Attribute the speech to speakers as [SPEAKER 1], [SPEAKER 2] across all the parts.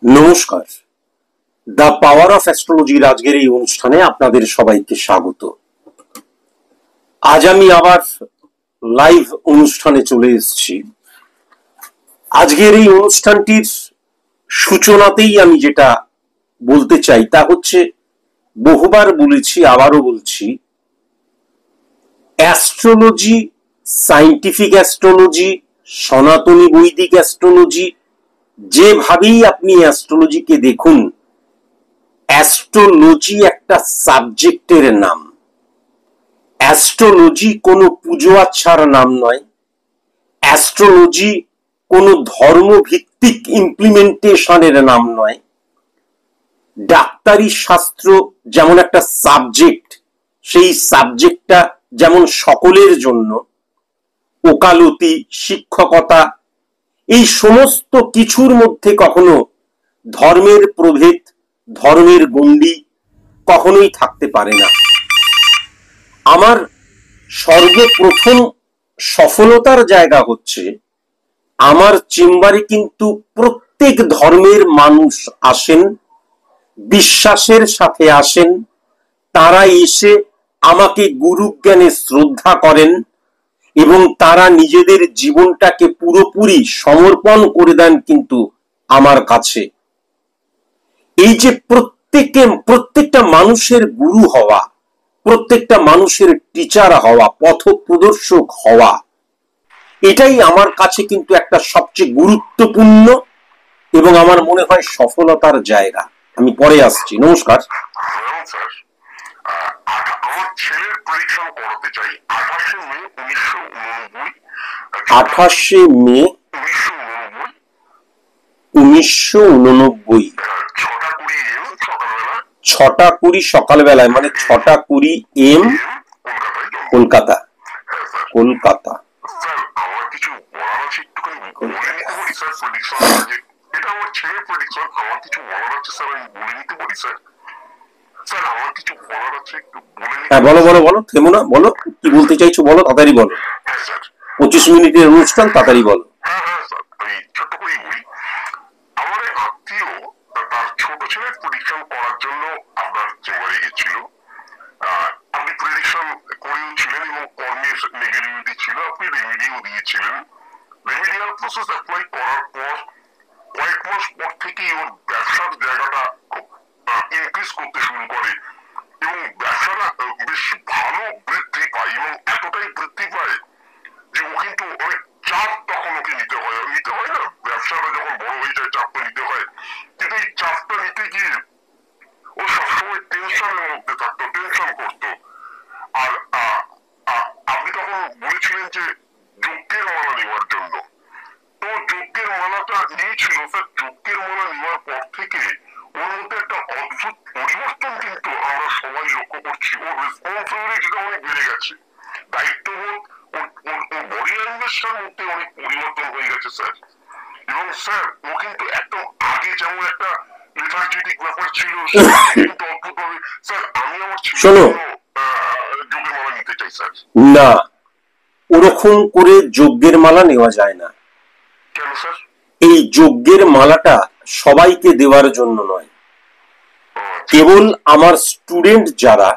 [SPEAKER 1] নমস্কার, the power of অ্যাস্ট্রোলজির আজকের এই অনুষ্ঠানে আপনাদের সবাইকে স্বাগত। আজ আমি আবার লাইভ অনুষ্ঠানে চলে এসেছি। আজকের এই অনুষ্ঠানটির সূচনাতেই আমি যেটা বলতে চাই তা হচ্ছে, বহুবার বলেছি, আবারও বলছি, অ্যাস্ট্রোলজি, সায়েন্টিফিক অ্যাস্ট্রোলজি, সনাতনী বৈদিক অ্যাস্ট্রোলজি, যেভাবেই আপনি অ্যাস্ট্রোলজিকে দেখুন, অ্যাস্ট্রোলজি একটা সাবজেক্টের নাম। অ্যাস্ট্রোলজি কোনো পুজো আচ্ছার নাম নয়। অ্যাস্ট্রোলজি কোনো ধর্মভিত্তিক ইমপ্লিমেন্টেশনের নাম নয়। ডাক্তারি শাস্ত্র যেমন একটা সাবজেক্ট, সেই সাবজেক্টটা যেমন সকলের জন্য, ওকালতি, শিক্ষকতা, এই সমস্ত কিছুর মধ্যে কখনো ধর্মের প্রভেদ, ধর্মের গণ্ডি কখনোই থাকতে পারে না। আমার সর্বপ্রথম সফলতার জায়গা হচ্ছে, আমার চেম্বারে কিন্তু প্রত্যেক ধর্মের মানুষ আসেন, বিশ্বাসের সাথে আসেন। তারা এসে আমাকে গুরুজ্ঞানে শ্রদ্ধা করেন এবং তারা নিজেদের জীবনটাকে পুরোপুরি সমর্পণ করে দেন কিন্তু আমার কাছে। এই যে প্রত্যেকটা মানুষের গুরু হওয়া, প্রত্যেকটা মানুষের টিচার হওয়া, পথ প্রদর্শক হওয়া, এটাই আমার কাছে কিন্তু একটা সবচেয়ে গুরুত্বপূর্ণ এবং আমার মনে হয় সফলতার জায়গা। আমি পরে আসছি। নমস্কার।
[SPEAKER 2] আমার ছেলের পরীক্ষা করাতে চাই
[SPEAKER 1] 28 মে 1989, 6:20 সকালবেলায়, মানে 6:20 AM, কলকাতা। কলকাতা।
[SPEAKER 2] স্যার, আমার কিছু বলার আছে, একটুখানি বলে নিতে পারি স্যার? প্রেডিকশন, এটা আমার ছেলের প্রেডিকশন, আমার কিছু বলার আছে স্যার, আমি বলে নিতে পারি স্যার? স্যার, আমার কিছু বলার আছে, একটু বলে নিতে।
[SPEAKER 1] হ্যাঁ, বলো, থেমো না, বলো কি বলতে চাইছো, বলো, তাড়াতাড়ি বলো।
[SPEAKER 2] হ্যাঁ স্যার,
[SPEAKER 1] 25 মিনিটের অনুষ্ঠান, তাড়াতাড়ি বলো।
[SPEAKER 2] হ্যাঁ স্যার, আমি ছোট্ট করেই বলি। আমার এক আত্মীয় তার ছোট ছেলের প্রেডিকশন করার জন্য আপনার চেম্বারে গেছিল। আপনি প্রেডিকশন করেওছিলেন এবং কর্মের নেগেটিভিটি ছিল, আপনি রেমেডিও দিয়েছিলেন। রেমেডিয়াল প্রসেস অ্যাপ্লাই করার পর কয়েক মাস পর থেকেই ওর ব্যবসার জায়গাটা ইনক্রিজ করতে শুরু করে এবং ব্যবসাটা বেশ ভালো বৃদ্ধি পায় এবং এতটাই বৃদ্ধি পায় যে ও কিন্তু অনেক চাপ তখন ওকে নিতে হয় না, ব্যবসাটা যখন বড় হয়ে যায় চাপটা নিতে হয়। কিন্তু এই চাপটা নিতে গিয়ে ও সবসময় টেনশনের মধ্যে থাকতো, টেনশন করতো। আর আপনি তখন বলেছিলেন যে যজ্ঞের মালা নেওয়ার জন্য। তো যজ্ঞের মালাটা নিয়েছিল স্যার। যজ্ঞের মালা নেওয়ার পর থেকে ওর মধ্যে একটা অদ্ভুত পরিবর্তন কিন্তু আমরা সবাই লক্ষ্য করছি। ওর রেসপন্সিবিলিটিটা অনেক বেড়ে গেছে, দায়িত্ববোধ, ওর বডি ল্যাঙ্গুয়েজটার মধ্যে অনেক পরিবর্তন হয়ে গেছে স্যার। এবং স্যার, ও কিন্তু একদম আগে যেমন একটা লেথার্জিটিক ব্যাপার ছিল, কিন্তু অদ্ভুত ভাবে স্যার, আমি আমার
[SPEAKER 1] শোনো,
[SPEAKER 2] যজ্ঞের মালা নিতে চাই স্যার।
[SPEAKER 1] না, ওরকম করে যজ্ঞের মালা নেওয়া যায় না।
[SPEAKER 2] কেন স্যার?
[SPEAKER 1] এই যজ্ঞের মালাটা সবাইকে দেওয়ার জন্য নয়, কেবল আমার স্টুডেন্ট যারা,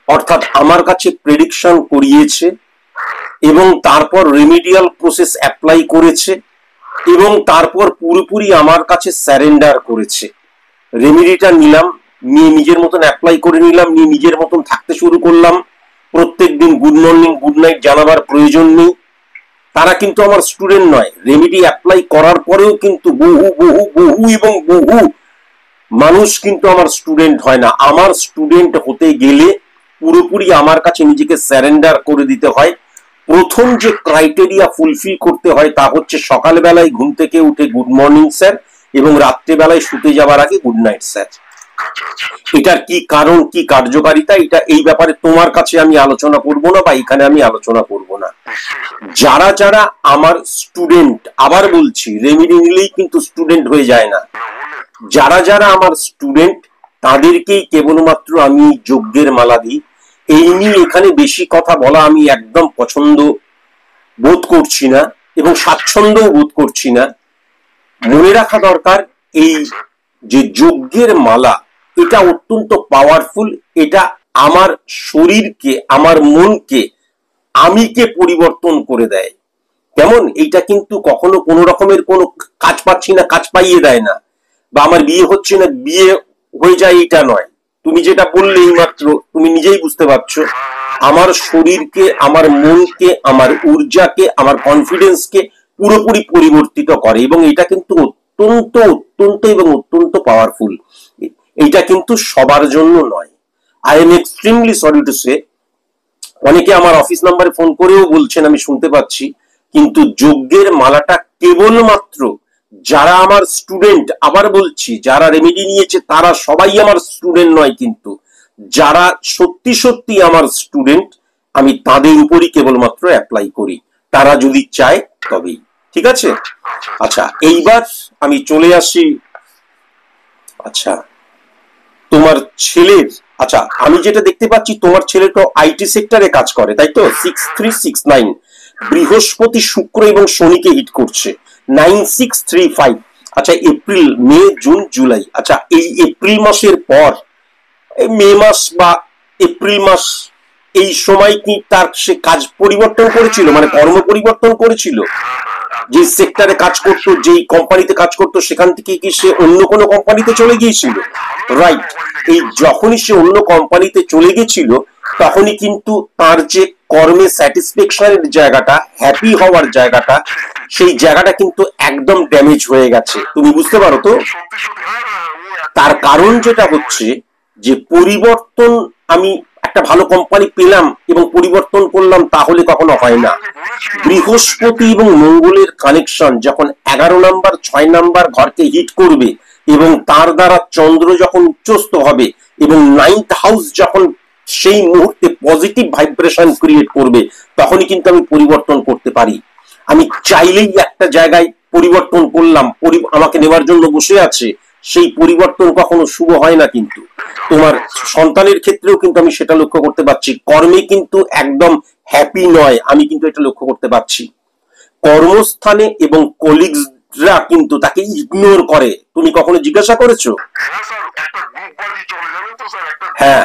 [SPEAKER 1] অর্থাৎ আমার কাছে প্রেডিকশন করিয়েছে এবং তারপর রেমিডিয়াল প্রসেস অ্যাপ্লাই করেছে এবং তারপর পুরোপুরি আমার কাছে স্যারেন্ডার করেছে, রেমিডিটা নিলাম, নিয়ে নিজের মতন অ্যাপ্লাই করে নিলাম, নিয়ে নিজের মতন থাকতে শুরু করলাম, প্রত্যেকদিন গুড মর্নিং গুড নাইট জানাবার প্রয়োজন নেই, তারা কিন্তু আমার স্টুডেন্ট নয়। রেমিডি অ্যাপ্লাই করার পরেও কিন্তু বহু মানুষ কিন্তু আমার স্টুডেন্ট হয় না। আমার স্টুডেন্ট হতে গেলে পুরোপুরি আমার কাছে নিজেকে স্যারেন্ডার করে দিতে হয়। প্রথম যে ক্রাইটেরিয়া ফুলফিল করতে হয় তা হচ্ছে সকালবেলায় ঘুম থেকে উঠে গুড মর্নিং স্যার এবং রাত্রেবেলায় শুতে যাবার আগে গুড নাইট স্যার। এটার কি কারণ, কি কার্যকারিতা, এটা এই ব্যাপারে তোমার কাছে আমি আলোচনা করব না বা এখানে আমি আলোচনা করব না। যারা যারা আমার স্টুডেন্ট, আবার বলছি, রেমিডি নিলেই কিন্তু স্টুডেন্ট হয়ে যায় না। যারা যারা আমার স্টুডেন্ট তাদেরকেই কেবলমাত্র আমি যজ্ঞের মালা দিই। এই নিয়ে এখানে বেশি কথা বলা আমি একদম পছন্দ বোধ করছি না এবং স্বাচ্ছন্দ্য বোধ করছি না। মনে রাখা দরকার, এই যে যজ্ঞের মালা, এটা অত্যন্ত পাওয়ারফুল। এটা আমার শরীরকে, আমার মনকে, আমিকে পরিবর্তন করে দেয়। কেমন? এইটা কিন্তু কখনো কোনো রকমের কোনো কাজ পাচ্ছি না কাজ পাইয়ে দেয় না, বা আমার বিয়ে হচ্ছে না বিয়ে হয়ে যায়, এটা নয়। তুমি যেটা বললে এইমাত্র, তুমি নিজেই বুঝতে পারছো, আমার শরীরকে, আমার মনকে, আমার ঊর্জাকে, আমার কনফিডেন্সকে পুরোপুরি পরিবর্তিত করে, এবং এটা কিন্তু অত্যন্ত অত্যন্ত এবং অত্যন্ত পাওয়ারফুল। এইটা কিন্তু সবার জন্য নয়। I am extremely sorry to say, অনেকে আমার অফিস নাম্বারে ফোন করেও বলছেন, আমি শুনতে পাচ্ছি, কিন্তু যজ্ঞের মালাটা কেবলমাত্র যারা আমার স্টুডেন্ট, আবার বলছি, যারা রেমেডি নিয়েছে তারা সবাই আমার স্টুডেন্ট নয়, কিন্তু যারা সত্যি সত্যি আমার স্টুডেন্ট, আমি তাদের উপরই কেবলমাত্র অ্যাপ্লাই করি, তারা যদি চায় তবেই। ঠিক আছে? আচ্ছা, এইবার আমি চলে আসি। আচ্ছা, তোমার ছেলের, আচ্ছা আমি যেটা দেখতে পাচ্ছি, তোমার ছেলে তো আইটি সেক্টরে কাজ করে, তাই তো? 6369 বৃহস্পতি, শুক্র এবং শনিকে হিট করছে। 9635। আচ্ছা, এপ্রিল, মে, জুন, জুলাই। আচ্ছা, এই এপ্রিল মাসের পর মে মাস বা এপ্রিল মাস, এই সময় কি তার সে কাজ পরিবর্তন করেছিল, মানে কর্ম পরিবর্তন করেছিল? যে সেক্টরে কাজ করতো, যেই কোম্পানিতে কাজ করতো, সেখান থেকে কি সে অন্য কোনো কোম্পানিতে চলে গিয়েছিল? রাইট। এই যখনই সে অন্য কোম্পানিতে চলে গেছিল, তখনই কিন্তু তার যে কর্মে স্যাটিসফ্যাকশনের জায়গাটা, হ্যাপি হওয়ার জায়গাটা, সেই জায়গাটা কিন্তু একদম ড্যামেজ হয়ে গেছে। তুমি বুঝতে পারো তো? তার কারণ যেটা হচ্ছে যে পরিবর্তন, আমি একটা ভালো কোম্পানি পেলাম এবং পরিবর্তন করলাম, তাহলে কখনো হয় না। বৃহস্পতি এবং মঙ্গলের কানেকশন যখন 11 নাম্বার 6 নাম্বার ঘরকে হিট করবে, এবং তার দ্বারা চন্দ্র যখন উচ্চস্থ হবে, এবং 9th হাউস যখন সেই মুহূর্তে পজিটিভ ভাইব্রেশন ক্রিয়েট করবে, তখনই কিন্তু আমি পরিবর্তন করতে পারি। আমি চাইলেই একটা জায়গায় পরিবর্তন করলাম, আমাকে নেওয়ার জন্য বসে আছে, সেই পরিবর্তন কখনো শুভ হয় না। কিন্তু তোমার সন্তানের ক্ষেত্রেও কিন্তু আমি সেটা লক্ষ্য করতে পারছি, কর্মে কিন্তু একদম হ্যাপি নয়, আমি কিন্তু এটা লক্ষ্য করতে পারছি। কর্মস্থানে এবং কলিগসরা কিন্তু তাকে ইগনোর করে। তুমি কখনো জিজ্ঞাসা করেছো? হ্যাঁ,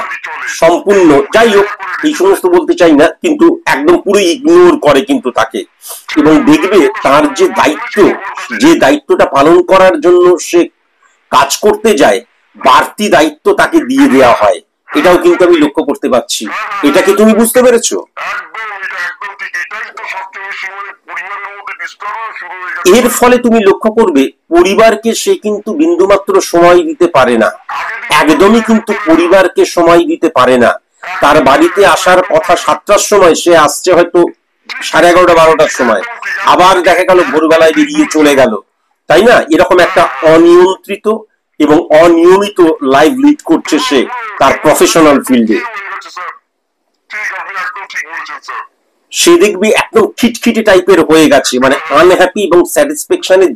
[SPEAKER 1] সম্পূর্ণ। যাই হোক, এই সমস্ত বলতে চাই না, কিন্তু একদম পুরো ইগনোর করে কিন্তু তাকে। এবং দেখবে তার যে দায়িত্ব, যে দায়িত্বটা পালন করার জন্য সে কাজ করতে যায়, বাড়তি দায়িত্ব তাকে দিয়ে দেওয়া হয়। এটাও কিন্তু আমি লক্ষ্য করতে পারছি। এটা কি তুমি বুঝতে পেরেছো? এর ফলে তুমি লক্ষ্য করবে পরিবারকে সে কিন্তু বিন্দুমাত্র সময় দিতে পারে না, একদমই কিন্তু পরিবারকে সময় দিতে পারে না। তার বাড়িতে আসার কথা 7টার সময়, সে আসছে হয়তো 11:30 12টার সময়, আবার দেখা গেল ভোরবেলায় বেরিয়ে চলে গেল, তাই না? এরকম একটা অনিয়ন্ত্রিত এবং অনিয়মিত লাইফ লিড করছে সে তার প্রফেশনাল ফিল্ডে। সে দেখবি একদম খিটখিটে টাইপের হয়ে গেছে, মানে আনহ্যাপি এবং স্যাটিসফ্যাকশনের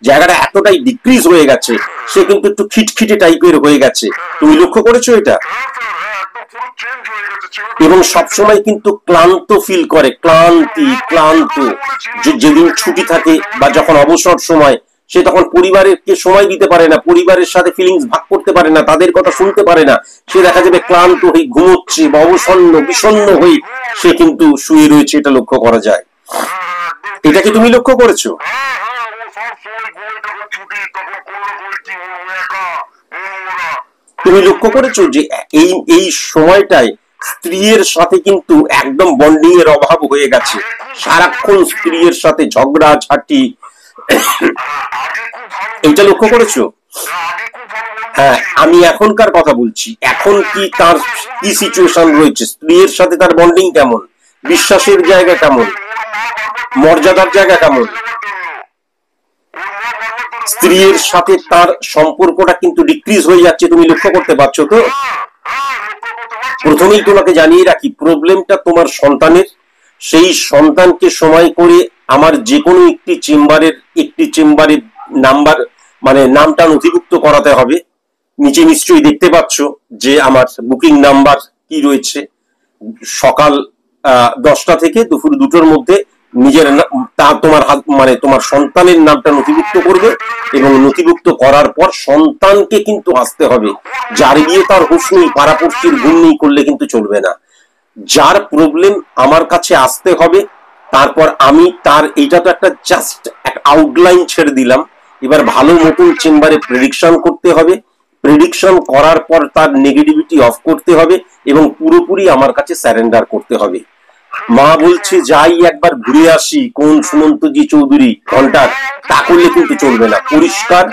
[SPEAKER 1] জায়গাটা এতটাই ডিক্রিজ হয়ে গেছে, সে কিন্তু একটু খিটখিটে টাইপের হয়ে গেছে। তুমি লক্ষ্য করেছো এটা? এবং সবসময় কিন্তু ক্লান্ত ফিল করে, ক্লান্ত। যেদিন ছুটি থাকে বা যখন অবসর সময়, সে তখন পরিবারকে সময় দিতে পারে না, পরিবারের সাথে ফিলিংস ভাগ করতে পারে না, তাদের কথা শুনতে পারে না। সে দেখা যাবে ক্লান্ত হয়ে ঘুমোচ্ছে বা অবসন্ন বিষণ্ণ হয়ে সে কিন্তু শুয়ে রয়েছে, এটা লক্ষ্য করা যায়। এটা কি তুমি লক্ষ্য করেছো? তুমি লক্ষ্য করেছো যে এই সময়টায় স্ত্রীর সাথে কিন্তু একদম বন্ডিং এর অভাব হয়ে গেছে, সারাক্ষণ স্ত্রীর সাথে ঝগড়া ঝাঁটি, এইটা লক্ষ্য করেছো? হ্যাঁ, আমি এখনকার কথা বলছি। এখন কি তার কি সিচুয়েশন রয়েছে, স্ত্রীর সাথে তার বন্ডিং কেমন, বিশ্বাসের জায়গা কেমন, মর্যাদার জায়গা কেমন? স্ত্রীর সাথে তার সম্পর্কটা কিন্তু ডিক্রিজ হয়ে যাচ্ছে, তুমি লক্ষ্য করতে পারছো তো? প্রথমেই তোমাকে জানিয়ে রাখি, প্রবলেমটা তোমার সন্তানের। সেই সন্তানকে সময় করে আমার যে কোনো একটি চেম্বারে নাম্বার, মানে নামটা নথিভুক্ত করাতে হবে। নিচে নিশ্চয়ই দেখতে পাচ্ছ যে আমার বুকিং নাম্বার কি রয়েছে। সকাল 10টা থেকে দুপুর 2টোর মধ্যে নিজের তা তোমার হাত মানে তোমার সন্তানের নামটা নথিভুক্ত করবে, এবং নথিভুক্ত করার পর সন্তানকে কিন্তু আসতে হবে। যার বিয়ে তার হুঁশ নেই, পাড়াপড়শির ঘুম নেই করলে কিন্তু চলবে না। যার প্রবলেম আমার কাছে আসতে হবে, তারপর আমি তার, এইটা তো একটা জাস্ট এক আউটলাইন ছেড়ে দিলাম। এবার ভালো মতন চেম্বারে প্রেডিকশন করতে হবে, প্রেডিকশন করার পর তার নেগেটিভিটি অফ করতে হবে এবং পুরোপুরি আমার কাছে স্যারেন্ডার করতে হবে। মা বলছে যাই একবার ঘুরে আসি কোন সুমন্তজি চৌধুরী ঘন্টার, তা করলে কিন্তু চলবে না। পরিষ্কার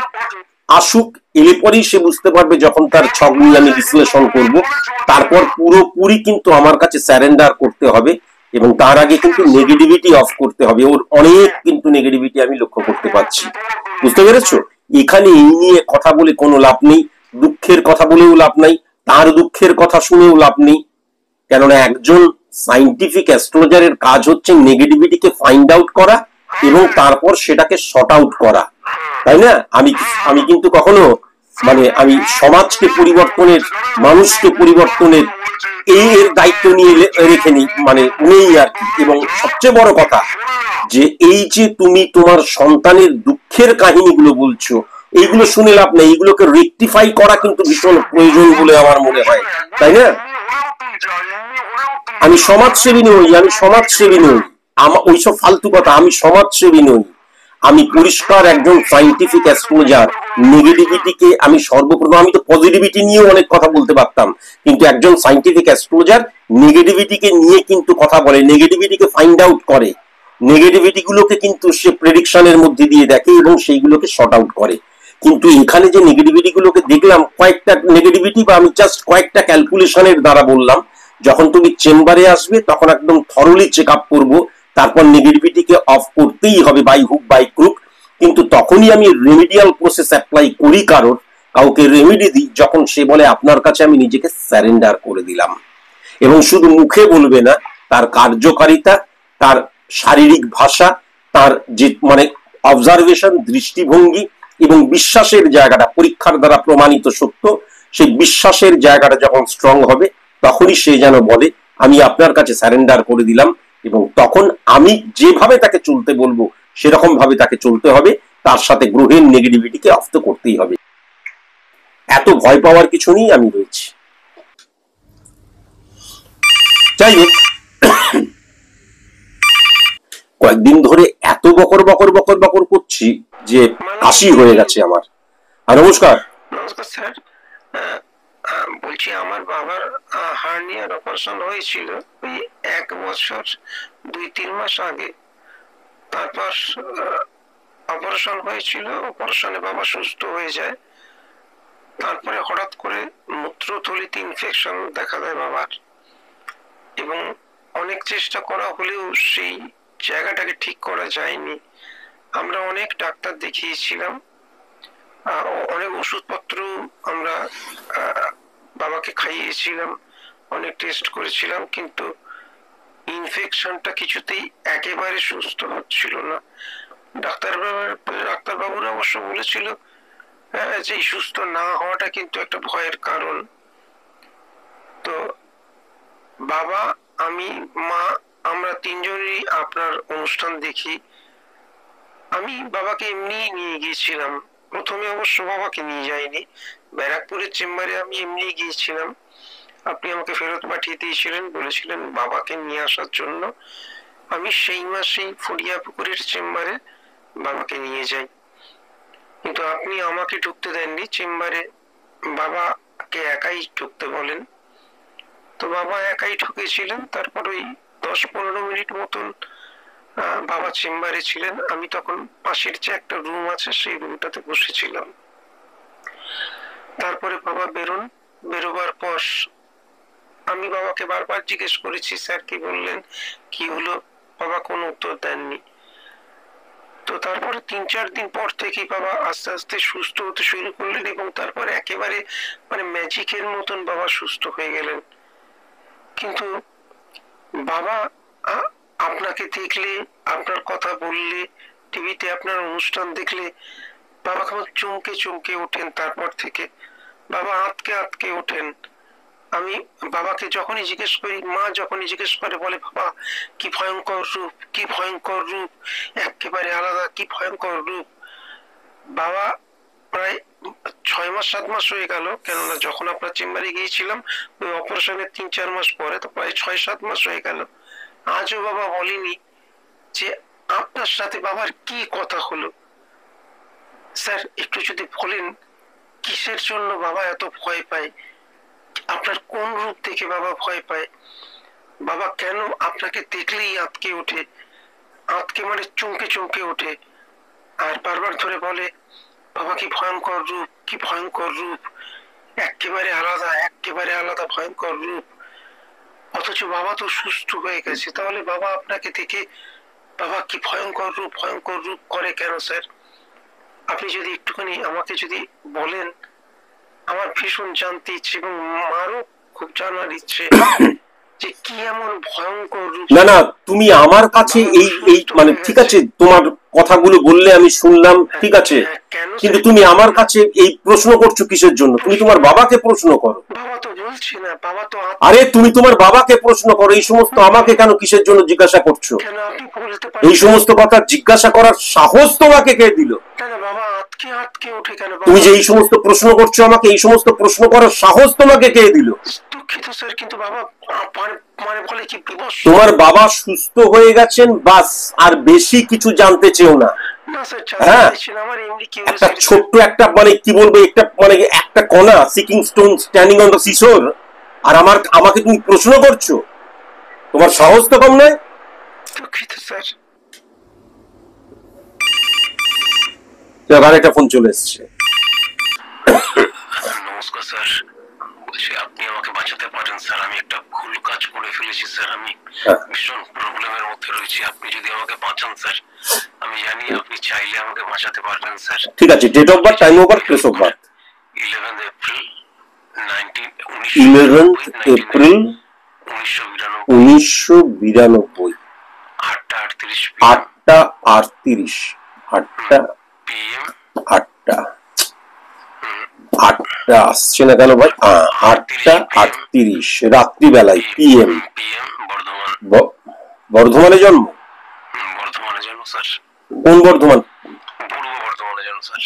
[SPEAKER 1] আসুক, এলে পরেই সে বুঝতে পারবে, যখন তার ছক নিয়ে আমি বিশ্লেষণ করব, তারপর পুরোপুরি কিন্তু আমার কাছে স্যারেন্ডার করতে হবে এবং তার আগে কিন্তু নেগেটিভিটি অফ করতে হবে। ওর অনেক কিন্তু নেগেটিভিটি আমি লক্ষ্য করতে পারছি, বুঝতে পেরেছো? এখানে এই নিয়ে কথা বলে কোনো লাভ নেই, দুঃখের কথা বলেও লাভ নাই, তার দুঃখের কথা শুনেও লাভ নেই। কেননা একজন সাইন্টিফিক অ্যাস্ট্রোলজারের কাজ হচ্ছে নেগেটিভিটিকে ফাইন্ড আউট করা এবং তারপর সেটাকে শর্ট আউট করা, তাই না? আমি আমি কিন্তু কখনো মানে আমি সমাজকে পরিবর্তনের, মানুষকে পরিবর্তনের এই এর দায়িত্ব নিয়ে রেখে নেই, মানে নেই আর কি। এবং সবচেয়ে বড় কথা যে এই যে তুমি তোমার সন্তানের দুঃখের কাহিনীগুলো বলছো, এইগুলো শুনে লাভ নেই, এইগুলোকে রেকটিফাই করা কিন্তু ভীষণ প্রয়োজন বলে আমার মনে হয়, তাই না? আমি সমাজসেবী নই, আমি সমাজসেবী নই, আমার ওইসব ফালতু কথা, আমি সমাজসেবী নই। আমি পরিষ্কার একজন সাইন্টিফিক অ্যাস্ট্রোলজার। নেগেটিভিটিকে আমি সর্বপ্রথম, আমি তো পজিটিভিটি নিয়েও অনেক কথা বলতে পারতাম, কিন্তু একজন সাইন্টিফিক অ্যাস্ট্রোলজার নেগেটিভিটিকে নিয়ে কিন্তু কথা বলে, নেগেটিভিটিকে ফাইন্ড আউট করে, নেগেটিভিটি গুলোকে কিন্তু সে প্রেডিকশনের মধ্যে দিয়ে দেখে এবং সেইগুলোকে শর্ট আউট করে। কিন্তু এখানে যে নেগেটিভিটি গুলোকে দেখলাম, কয়েকটা নেগেটিভিটি বা আমি জাস্ট কয়েকটা ক্যালকুলেশনের দ্বারা বললাম, যখন তুমি চেম্বারে আসবে তখন একদম থরলি চেক আপ করবো, তারপর নেগেটিভিটিকে অফ করতেই হবে বাই হুক বাই ক্রুক। কিন্তু তখনই আমি রেমিডিয়াল প্রসেস অ্যাপ্লাই করি, কারণ কাউকে রেমিডি দিই যখন সে বলে আপনার কাছে আমি নিজেকে স্যারেন্ডার করে দিলাম। এবং শুধু মুখে বলবে না, তার কার্যকারিতা, তার শারীরিক ভাষা, তার যে মানে অবজারভেশন, দৃষ্টিভঙ্গি এবং বিশ্বাসের জায়গাটা, পরীক্ষার দ্বারা প্রমাণিত সত্য, সেই বিশ্বাসের জায়গাটা যখন স্ট্রং হবে, তখনই সে যেন বলে আমি আপনার কাছে স্যারেন্ডার করে দিলাম। এবং তখন আমি যেভাবে তাকে চলতে বলবো সেরকম ভাবে তাকে চলতে হবে, তার সাথে গ্রহের নেগেটিভিটিকে অফ তো করতেই হবে। এত ভয় পাওয়ার কিছু নেই, আমি রয়েছি। যাই হোক, কয়েকদিন ধরে এত বকর বকর বকর বকর করছি যে কাশি হয়ে গেছে আমার। আর নমস্কার।
[SPEAKER 3] নমস্কার স্যার, বলছি আমার বাবার হার্নিয়ার অপারেশন হয়েছিল ওই 1 বছর 2-3 মাস আগে। তারপর অপারেশন হয়েছিল, অপারেশনে বাবা সুস্থ হয়ে যায়। তারপরে হঠাৎ করে মূত্রথলিতে ইনফেকশন দেখা দেয় বাবার, এবং অনেক চেষ্টা করা হলেও সেই জায়গাটাকে ঠিক করা যায়নি। আমরা অনেক ডাক্তার দেখিয়েছিলাম, অনেক ওষুধপত্র আমরা বাবাকে খাইয়েছিলাম, অনেক টেস্ট করেছিলাম, কিন্তু ইনফেকশনটা কিছুতেই একেবারে সুস্থ হচ্ছিল না। ডাক্তারবাবুরা অবশ্য বলেছিল যে সুস্থ না হওয়াটা কিন্তু একটা ভয়ের কারণ। তো বাবা, আমি, মা, আমরা তিনজনই আপনার অনুষ্ঠান দেখি। আমি বাবাকে এমনি নিয়ে গিয়েছিলাম, প্রথমে অবশ্য বাবাকে নিয়ে যাইনি, ব্যারাকপুরের চেম্বারে আমি এমনি গিয়েছিলাম। আপনি আমাকে ফেরত পাঠিয়ে দিয়েছিলেন, বলেছিলেন বাবাকে নিয়ে আসার জন্য। আমি সেই মাসেই ফড়িয়াপুকুরের চেম্বারে বাবাকে নিয়ে যাই, কিন্তু আপনি আমাকে ঢুকতে দেননি চেম্বারে, বাবাকে একাই ঢুকতে বলেন। তো বাবা একাই ঢুকেছিলেন। তারপর ওই 10-15 মিনিট মতন বাবা চেম্বারে ছিলেন। আমি তখন পাশের যে একটা রুম আছে সেই রুমটাতে বসেছিলাম। তারপরে বাবা বেরোবার পর আমি বাবাকে বারবার জিজ্ঞেস করেছি স্যার কি বললেন, কি হলো, বাবা কোনো উত্তর দেননি। তো তারপরে 3-4 দিন পর থেকেই বাবা আস্তে আস্তে সুস্থ হতে শুরু করলেন, এবং তারপরে একেবারে মানে ম্যাজিকের মতন বাবা সুস্থ হয়ে গেলেন। কিন্তু বাবা আপনাকে দেখলে, আপনার কথা বললে, টিভিতে আপনার অনুষ্ঠান দেখলে বাবা কেমন চমকে চমকে ওঠেন। তারপর থেকে বাবা আঁতকে আঁতকে ওঠেন। আমি বাবাকে যখনই জিজ্ঞেস করি, মা যখনই জিজ্ঞেস করে বলে বাবা কি ভয়ঙ্কর রূপ, কি ভয়ঙ্কর রূপ, একেবারে আলাদা, কি ভয়ঙ্কর রূপ। বাবা প্রায় 6 মাস 7 মাস হয়ে গেল, কেননা যখন আপনার চেম্বারে গিয়েছিলাম ওই অপারেশনের 3-4 মাস পরে, তো প্রায় 6-7 মাস হয়ে গেল, আজও বাবা বলেনি যে আপনার সাথে বাবার কি কথা হলো। স্যার একটু যদি বলেন কিসের জন্য বাবা এত ভয় পায়, আপনার কোন রূপ দেখে বাবা ভয় পায়, বাবা কেন আপনাকে দেখলেই আঁতকে ওঠে, আঁতকে মানে চমকে চমকে ওঠে, আর বারবার ধরে বলে বাবা কি ভয়ঙ্কর রূপ, কি ভয়ঙ্কর রূপ, একেবারে আলাদা, একেবারে আলাদা ভয়ঙ্কর রূপ। অথচ বাবা তো সুস্থ হয়ে গেছে, তাহলে বাবা আপনাকে দেখে বাবা কি ভয়ঙ্কর রূপ, ভয়ঙ্কর রূপ করে কেন স্যার? আপনি যদি একটুখানি আমাকে যদি বলেন, আমার ভীষণ জানতে ইচ্ছে এবং মারও খুব জানার ইচ্ছে যে কি এমন ভয়ঙ্কর রূপ।
[SPEAKER 1] না না, তুমি আমার কাছে এই এই মানে ঠিক আছে, তোমার কথাগুলো বললে আমি শুনলাম, ঠিক আছে, কিন্তু তুমি আমার কাছে এই প্রশ্ন করছো কিসের জন্য? তুমি তোমার বাবাকে প্রশ্ন করো।
[SPEAKER 3] বাবা তো বলছি না, বাবা তো
[SPEAKER 1] আরে তুমি তোমার বাবাকে প্রশ্ন করো, এই সমস্ত আমাকে কেন কিসের জন্য জিজ্ঞাসা করছো?
[SPEAKER 3] কেন আপনি বলতে পারেন
[SPEAKER 1] এই সমস্ত কথা জিজ্ঞাসা করার সাহস তোমাকে কে দিল?
[SPEAKER 3] কেন বাবা আটকে আটকে ওঠে কেন?
[SPEAKER 1] তুমি যে এই সমস্ত প্রশ্ন করছো আমাকে, এই সমস্ত প্রশ্ন করার সাহস তোমাকে কে দিল?
[SPEAKER 3] দুঃখিত স্যার, কিন্তু বাবা মানে বলে কি বিবশ।
[SPEAKER 1] তোমার বাবা সুস্থ হয়ে গেছেন বাস, আর বেশি কিছু জানতে চেও না।
[SPEAKER 3] না স্যার,
[SPEAKER 1] হ্যাঁ,
[SPEAKER 3] আমার এমনি কি
[SPEAKER 1] একটা ছোট্ট একটা মানে কি বলবো, একটা মানে একটা কণা, seeking stone standing on the seashore, আর আমাকে তুমি প্রশ্ন করছো? তোমার সাহস তো কম নয়।
[SPEAKER 3] দুঃখিত স্যার।
[SPEAKER 1] আরেকটা ফোন চলে এসছে।
[SPEAKER 3] নমস্কার স্যার, বলছি আপনি আমাকে বাঁচাতে পারেন স্যার, আমি একটা ভুল কাজ করে ফেলেছি স্যার, আমি ভীষণ প্রবলেমের মধ্যে রয়েছি, আপনি যদি আমাকে বাঁচান স্যার, আমি জানি আপনি চাইলে আমাকে বাঁচাতে পারবেন স্যার।
[SPEAKER 1] ঠিক আছে, date of birth, time of birth, place of birth.
[SPEAKER 3] 11th April
[SPEAKER 1] 11th April 1992, 8:38 8টা আসছে না কেন ভাই? 8:38 রাত্রিবেলায়, PM। বর্ধমানে জন্ম?
[SPEAKER 3] বর্ধমানে জন্ম স্যার।
[SPEAKER 1] কোন বর্ধমান?
[SPEAKER 3] পূর্ব বর্ধমানে জন্ম স্যার।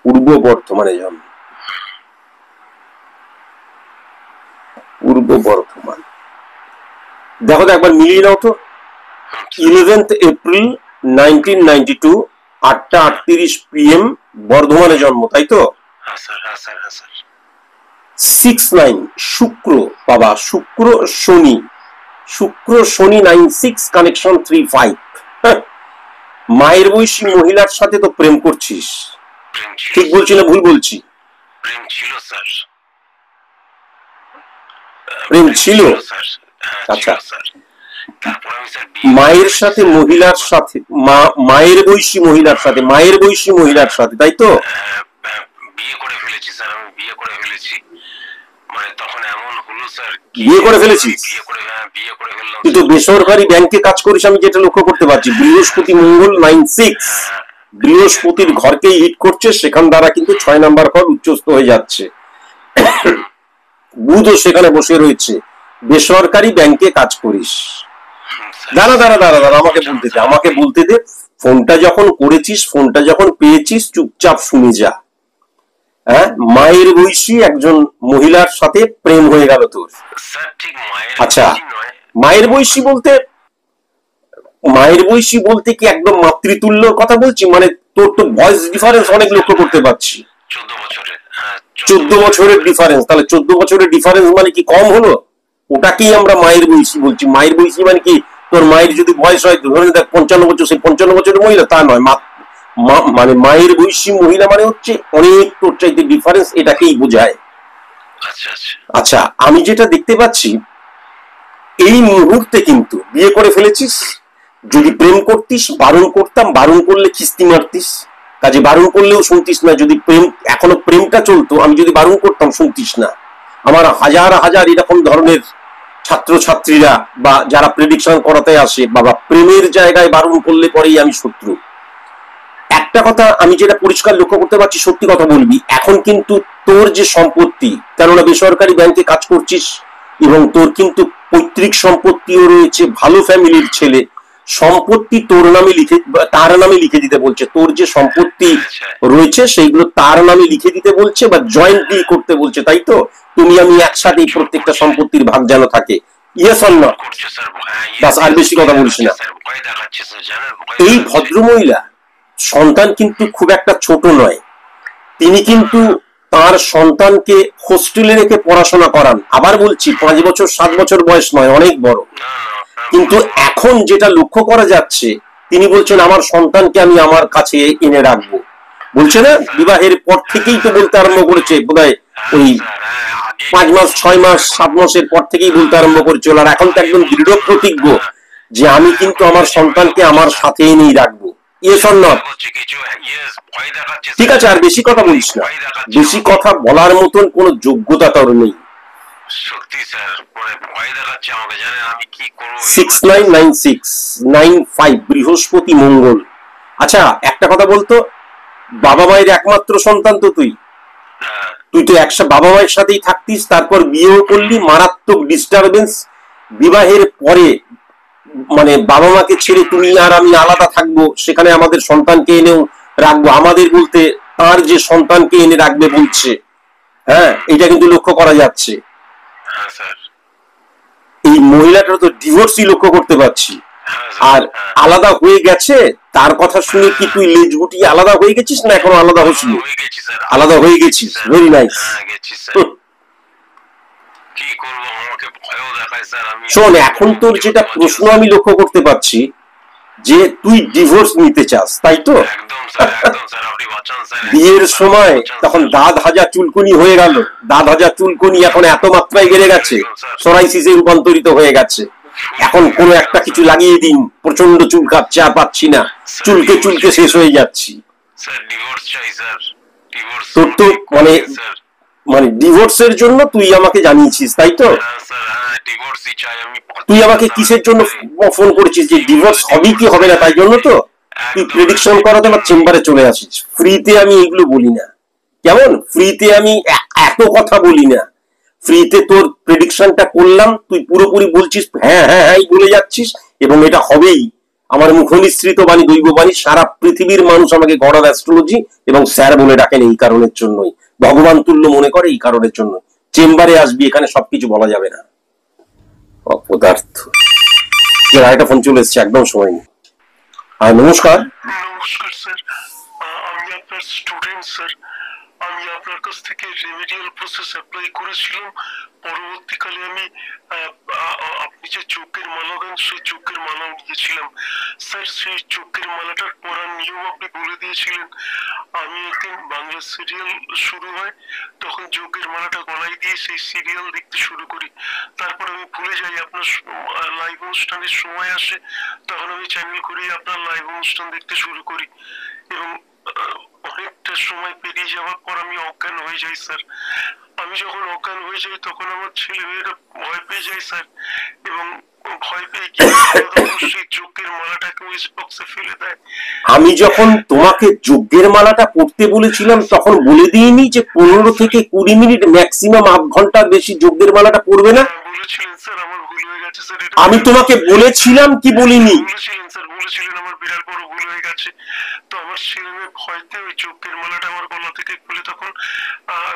[SPEAKER 1] পূর্ব বর্ধমানে জন্ম, পূর্ব বর্ধমান। দেখো তো একবার মিলিয়ে নাও তো। 11th April 1992, 8:38 PM, বর্ধমানে জন্ম, তাই তো? 6-9 শুক্র, বাবা শুক্র শনি, শুক্র শনি 9-6 কানেকশন 3-5। মায়ের বয়সী মহিলার সাথে তো প্রেম করছিস, ঠিক বলছি না ভুল বলছি? প্রেম ছিল। আচ্ছা, মায়ের সাথে মহিলার সাথে, মায়ের বয়সী মহিলার সাথে, মায়ের বয়সী মহিলার সাথে, তাই তো?
[SPEAKER 3] বিয়ে করে ফেলেছি স্যার, আমি বিয়ে করে ফেলেছি, মানে তখন এমন হলো স্যার।
[SPEAKER 1] বিয়ে করে ফেলেছিস?
[SPEAKER 3] বিয়ে করে ফেললাম।
[SPEAKER 1] তুই তো বেসরকারি ব্যাংকে কাজ করিস, আমি যেটা লক্ষ্য করতে পারছি। বৃহস্পতি মঙ্গল 9-6, বৃহস্পতির ঘরকেই হিট করছে, সেখান দ্বারা কিন্তু 6 নাম্বার ঘর উচ্চস্থ হয়ে যাচ্ছে। বুধও সেখানে বসে রয়েছে, বেসরকারি ব্যাংকে কাজ করিস। দাঁড়া, আমাকে বলতে দে। ফোনটা যখন করেছিস, ফোনটা যখন পেয়েছিস, চুপচাপ শুনে যা। হ্যাঁ, মায়ের বয়সী একজন মহিলার সাথে প্রেম হয়ে গেল তোর। আচ্ছা, মায়ের বয়সী বলতে কি একদম মাতৃতুল্য কথা বলছি? মানে তোর তো ভয়েস ডিফারেন্স অনেক লক্ষ্য করতে পারছি। 14 বছরের ডিফারেন্স। তাহলে 14 বছরের ডিফারেন্স মানে কি কম হলো? ওটাকেই আমরা মায়ের বয়সী বলছি। মায়ের বয়সী মানে কি, তোর মায়ের যদি বয়স হয় ধরে দেখ 55 বছর, সেই 55 বছরের মহিলা তা নয়। মানে মায়ের বয়সী মহিলা মানে হচ্ছে অনেক তোর চাইতে ডিফারেন্স, এটাকেই বোঝায়। আচ্ছা, আমি যেটা দেখতে পাচ্ছি এই মুহূর্তে কিন্তু বিয়ে করে ফেলেছিস। যদি প্রেম করতিস, বারণ করতাম, বারণ করলে খিস্তি মারতিস, কাজে বারণ করলেও শুনতিস না। যদি এখনো প্রেমটা চলতো, আমি যদি বারণ করতাম শুনতিস না। আমার হাজার হাজার এরকম ধরনের ছাত্রছাত্রীরা বা যারা প্রেডিকশন করাতে আসে, বাবা প্রেমের জায়গায় বারণ করলে পরেই আমি শত্রু। একটা কথা আমি যেটা পরিষ্কার লক্ষ্য করতে পারছি, সত্যি কথা বলবি, এখন কিন্তু তোর যে সম্পত্তি, কেননা বেসরকারি ব্যাংকে কাজ করছিস এবং তোর কিন্তু পৈতৃক সম্পত্তিও রয়েছে, ভালো ফ্যামিলির ছেলে, সম্পত্তি তোর নামে লিখে, তার নামে লিখে দিতে বলছে। তোর যে সম্পত্তি রয়েছে সেইগুলো তার নামে লিখে দিতে বলছে বা জয়েন্টলি করতে বলছে, তাই তো? তুমি আমি একসাথে প্রত্যেকটা সম্পত্তির ভাগ যেন থাকে। Yes or not? বাস, আর বেশি কথা বলিস না। এই ভদ্রমহিলা সন্তান কিন্তু খুব একটা ছোট নয়, তিনি কিন্তু তার সন্তানকে হোস্টেলে রেখে পড়াশোনা করান। আবার বলছি, 5 বছর 7 বছর বয়স নয়, অনেক বড়। কিন্তু এখন যেটা লক্ষ্য করা যাচ্ছে, তিনি বলছেন আমার সন্তানকে আমি আমার কাছে এনে রাখবো। বলছে না, বিবাহের পর থেকেই তো বলতে আরম্ভ করেছে, বোধহয় ওই 5 মাস 6 মাস 7 মাসের পর থেকেই বলতে আরম্ভ করেছিল। আর এখন তো একদম দৃঢ় প্রতিজ্ঞ যে আমি কিন্তু আমার সন্তানকে আমার সাথে এনেই রাখবো। ঠিক আছে, আর বেশি কথা বলিস না, বেশি কথা বলার মতন কোন যোগ্যতা তোর নেই। 699695 বৃহস্পতি মঙ্গল। আচ্ছা একটা কথা বলতো, বাবা মায়ের একমাত্র সন্তান তো তুই তো বাবা মায়ের সাথেই থাকতিস, তারপর বিয়েও করলি, মারাত্মক ডিস্টারবেন্স। বিবাহের পরে মানে বাবা মাকে ছেড়ে তুমি আর আমি আলাদা থাকবো, সেখানে আমাদের সন্তানকে এনেও রাখবো, আমাদের বলতে তার যে সন্তানকে এনে রাখবে বলছে। হ্যাঁ, এটা কিন্তু লক্ষ্য করা যাচ্ছে। এই মহিলাটা তো ডিভোর্সই লক্ষ্য করতে পারছি। আর আলাদা হয়ে গেছে, তার কথা শুনে কি তুই লেজ গুটিয়ে আলাদা হয়ে গেছিস না এখনো আলাদা হসনি? আলাদা হয়ে গেছিস, ভেরি নাইস। শোন, এখন তোর যেটা প্রশ্ন আমি লক্ষ্য করতে পারছি যে তুই ডিভোর্স নিতে চাস, তাই তো? বিয়ের সময় তখন দাঁত হাজা চুলকুনি হয়ে গেল, দাঁত হাজা চুলকুনি এখন এত মাত্রায় বেড়ে গেছে, সোরাইসিসে রূপান্তরিত হয়ে গেছে। এখন কোনো একটা কিছু লাগিয়ে দিন, প্রচন্ড চুল কাটছে, আর পাচ্ছি না, চুলকে চুলকে শেষ হয়ে যাচ্ছি। তোর তো মানে ডিভোর্সের জন্য তুই আমাকে জানিয়েছিস, তাই তো? তুই আমাকে কিসের জন্য ফোন করেছিস? যে ডিভোর্স হবে কি হবে না তাই জন্য তো? তুই প্রেডিকশন করাতে আমার চেম্বারে চলে আসিস। ফ্রিতে আমি এগুলো বলি না, কেমন? ফ্রিতে আমি এত কথা বলি না। ফ্রিতে তোর প্রেডিকশনটা করলাম, তুই পুরোপুরি বলছিস হ্যাঁ হ্যাঁ হ্যাঁ বলে যাচ্ছিস, এবং এটা হবেই। আমার মুখনিসৃত বাণী, দৈব বাণী, সারা পৃথিবীর মানুষ আমাকে গড অফ অ্যাস্ট্রোলজি এবং স্যার বলে ডাকেন এই কারণের জন্যই, ভগবান তুল্য মনে করে এই কারণের জন্য। চেম্বারে আসবি, এখানে সবকিছু বলা যাবে না। অপদার্থ। একটা ফোন চলে এসছে, একদম সময় নেই। নমস্কার।
[SPEAKER 2] নমস্কার স্যার, আমি আপনার স্টুডেন্ট স্যার। আমি আপনার কাছ থেকে রেমেডিয়াল প্রসেস অ্যাপ্লাই করেছিলাম। পরবর্তীকালে আমি আপনি যে চোখের মালা দেন, সেই চোখের মালা দিয়েছিলাম স্যার। সেই চোখের মালাটার পরার নিয়ম আপনি বলে দিয়েছিলেন। আমি একদিন বাংলা সিরিয়াল শুরু হয়, তখন চোখের মালাটা গলায় দিয়ে সেই সিরিয়াল দেখতে শুরু করি। তারপর আমি ভুলে যাই, আপনার লাইভ অনুষ্ঠানের সময় আসে, তখন আমি চ্যানেল করেই আপনার লাইভ অনুষ্ঠান দেখতে শুরু করি, এবং অনেকটা সময় পেরিয়ে যাওয়ার পর আমি অজ্ঞান হয়ে যাই স্যার। আমি যখন অজ্ঞান হয়ে যাই তখন আমার ছেলে মেয়েরা ভয় পেয়ে যায় স্যার, এবং ভয় পেয়ে সেই যজ্ঞের মালাটাকে ওয়েস্ট বক্সে ফেলে দেয়।
[SPEAKER 1] আমি যখন তোমাকে যজ্ঞের মালাটা পড়তে বলেছিলাম তখন বলে দিইনি যে 15 থেকে 20 মিনিট ম্যাক্সিমাম আধ ঘন্টার বেশি যজ্ঞের মালাটা পড়বে না?
[SPEAKER 2] বলেছিলেন স্যার, আমার ভুল হয়ে গেছে স্যার।
[SPEAKER 1] আমি তোমাকে বলেছিলাম কি বলিনি?
[SPEAKER 2] বলেছিলেন স্যার, বলেছিলেন, আমার বিরাট বড় ভুল হয়ে গেছে। তো আমার ছেলে মেয়ে ভয়তে ওই যজ্ঞের মালাটা আমার গলা থেকে খুলে তখন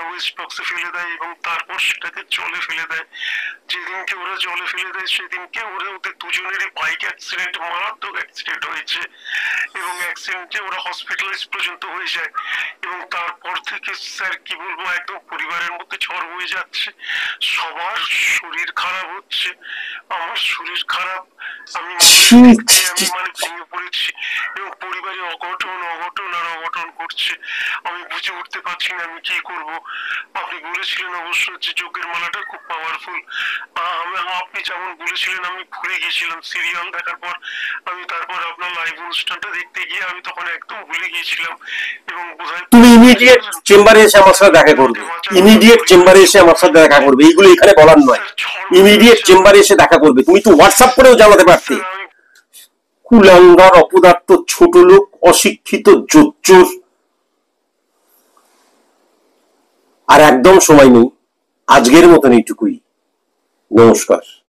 [SPEAKER 2] ওয়েস্ট বক্সে ফেলে দেয়, এবং তারপর সেটাকে জলে ফেলে দেয়। যেদিনকে ওরা জলে ফেলে দেয় সেদিনকে ওদের দুজনেরই বাইক অ্যাক্সিডেন্ট, মারাত্মক অ্যাক্সিডেন্ট হয়েছে, এবং অ্যাক্সিডেন্টে ওরা হসপিটালাইজ পর্যন্ত হয়ে যায়। এবং তারপর থেকে স্যার কি বলবো, একদম পরিবারের মধ্যে ঝড় হয়ে যাচ্ছে, সবার শরীর খারাপ হচ্ছে, আমার শরীর খারাপ, আমি মানে ভেঙে পড়েছি, এবং পরিবারে অঘটন অঘটন আর অঘটন করছে। আমি বুঝে উঠতে পারছি না আমি কি করব। আপনি বলেছিলেন অবশ্য যে যজ্ঞের মালাটা খুব পাওয়ারফুল। আপনি যেমন বলেছিলেন আমি ভুলে গিয়েছিলাম সিরিয়াল দেখার পর। আমি তারপর আপনার লাইভ অনুষ্ঠানটা দেখতে গিয়ে আমি তখন একদম ভুলে গিয়েছিলাম, এবং বোধহয়
[SPEAKER 1] তুমি ইমিডিয়েট চেম্বারে এসে আমার সাথে দেখা করবে, ইমিডিয়েট চেম্বারে এসে আমার সাথে দেখা করবে। এইগুলো এখানে বলার নয়, ইমিডিয়েট চেম্বারে এসে দেখা করবে। তুমি তো হোয়াটসঅ্যাপ করেও জানাতে পারতে। কুলাঙ্গার, অপদার্থ, ছোট লোক, অশিক্ষিত জোচ্চোর। আর একদম সময় নেই, আজকের মতন এইটুকুই। নমস্কার।